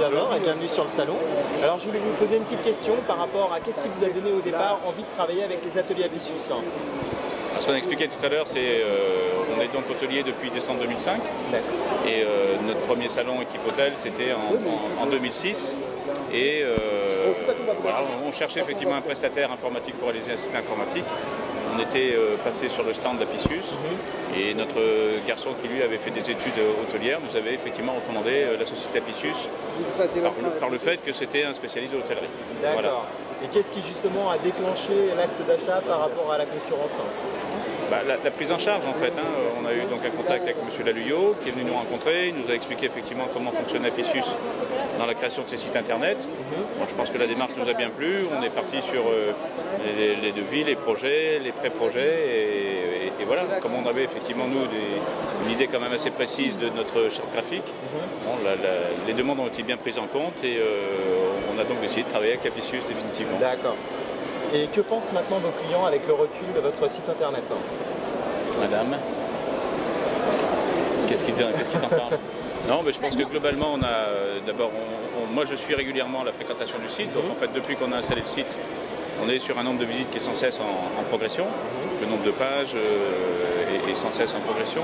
d'abord et bienvenue sur le salon. Alors je voulais vous poser une petite question par rapport à qu'est-ce qui vous a donné au départ envie de travailler avec les ateliers Apicius? Ce qu'on a expliqué tout à l'heure, c'est on est donc hôtelier depuis décembre 2005 et notre premier salon équipe hôtel c'était en 2006 et voilà, on cherchait effectivement un prestataire informatique pour réaliser un site informatique. On était passé sur le stand d'Apicius et notre garçon qui lui avait fait des études hôtelières nous avait effectivement recommandé la société Apicius par le fait que c'était un spécialiste de l'hôtellerie. D'accord. Voilà. Et qu'est-ce qui justement a déclenché l'acte d'achat par rapport à la concurrence? La prise en charge en fait. On a eu donc un contact avec M. Laluyot qui est venu nous rencontrer, il nous a expliqué effectivement comment fonctionne Apicius dans la création de ses sites internet. Bon, je pense que la démarche nous a bien plu, on est parti sur les devis, les projets, les pré-projets et voilà, comme on avait effectivement nous une idée quand même assez précise de notre charte graphique, bon, les demandes ont été bien prises en compte et on a donc décidé de travailler avec Apicius définitivement. D'accord. Et que pensent maintenant vos clients avec le recul de votre site internet? Madame, qu'est-ce qui t'en parle? Non, mais je pense que globalement, on a d'abord, moi je suis régulièrement à la fréquentation du site, donc en fait depuis qu'on a installé le site, on est sur un nombre de visites qui est sans cesse en progression, le nombre de pages est sans cesse en progression.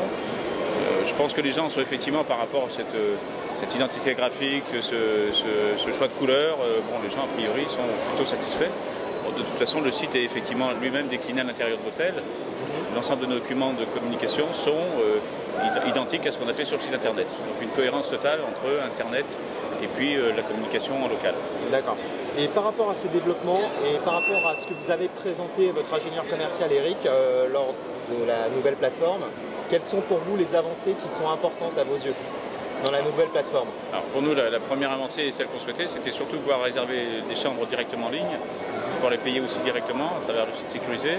Je pense que les gens sont effectivement par rapport à cette identité graphique, ce choix de couleurs, bon, les gens a priori sont plutôt satisfaits. De toute façon, le site est effectivement lui-même décliné à l'intérieur de l'hôtel. L'ensemble de nos documents de communication sont identiques à ce qu'on a fait sur le site internet. Donc une cohérence totale entre internet et puis la communication en local. D'accord. Et par rapport à ces développements et par rapport à ce que vous avez présenté votre ingénieur commercial Eric lors de la nouvelle plateforme, quelles sont pour vous les avancées qui sont importantes à vos yeux dans la nouvelle plateforme? Alors pour nous, la première avancée et celle qu'on souhaitait, c'était surtout pouvoir réserver des chambres directement en ligne, pouvoir les payer aussi directement à travers le site sécurisé.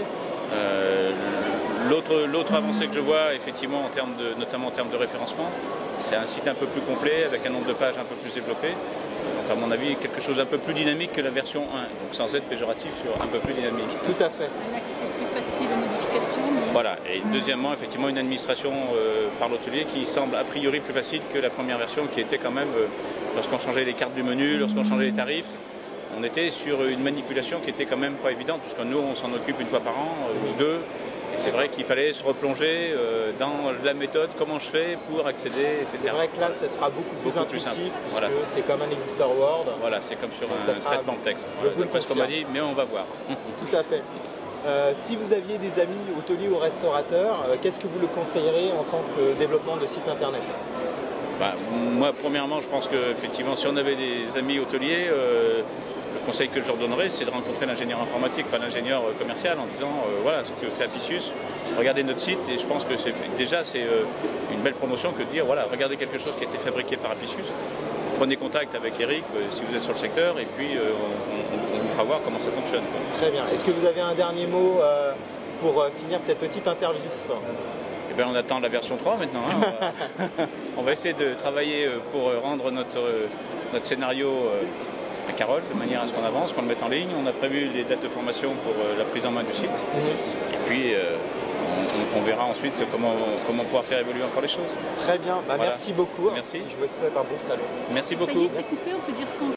L'autre avancée que je vois, effectivement, notamment en termes de référencement, c'est un site un peu plus complet, avec un nombre de pages un peu plus développé. Donc à mon avis, quelque chose un peu plus dynamique que la version 1, donc sans être péjoratif, sur un peu plus dynamique. Tout à fait. Un accès plus facile aux modifications. Voilà, et deuxièmement, effectivement, une administration par l'hôtelier qui semble a priori plus facile que la première version qui était quand même, lorsqu'on changeait les cartes du menu, lorsqu'on changeait les tarifs, on était sur une manipulation qui était quand même pas évidente, puisque nous, on s'en occupe une fois par an, ou deux. Et c'est vrai qu'il fallait se replonger dans la méthode, comment je fais pour accéder, etc. C'est vrai que là, ça sera beaucoup plus intuitif, puisque voilà. C'est comme un éditeur Word. Voilà, c'est comme sur un traitement de texte. D'après ce qu'on m'a dit, mais on va voir. Tout à fait. Si vous aviez des amis hôteliers ou restaurateurs, qu'est-ce que vous le conseilleriez en tant que développement de site internet? Moi, premièrement, je pense qu'effectivement, si on avait des amis hôteliers, le conseil que je leur donnerais, c'est de rencontrer l'ingénieur informatique, enfin l'ingénieur commercial, en disant voilà ce que fait Apicius, regardez notre site, et je pense que déjà c'est une belle promotion que de dire voilà, regardez quelque chose qui a été fabriqué par Apicius, prenez contact avec Eric si vous êtes sur le secteur, et puis on vous fera voir comment ça fonctionne. Très bien. Est-ce que vous avez un dernier mot pour finir cette petite interview? Eh bien, on attend la version 3 maintenant. On va essayer de travailler pour rendre notre scénario à Carole, de manière à ce qu'on avance, qu'on le mette en ligne. On a prévu les dates de formation pour la prise en main du site. Et puis, on verra ensuite comment pouvoir faire évoluer encore les choses. Très bien. Voilà. Merci beaucoup. Merci. Je vous souhaite un bon salon. Merci beaucoup. Ça y est, c'est coupé, on peut dire ce qu'on veut.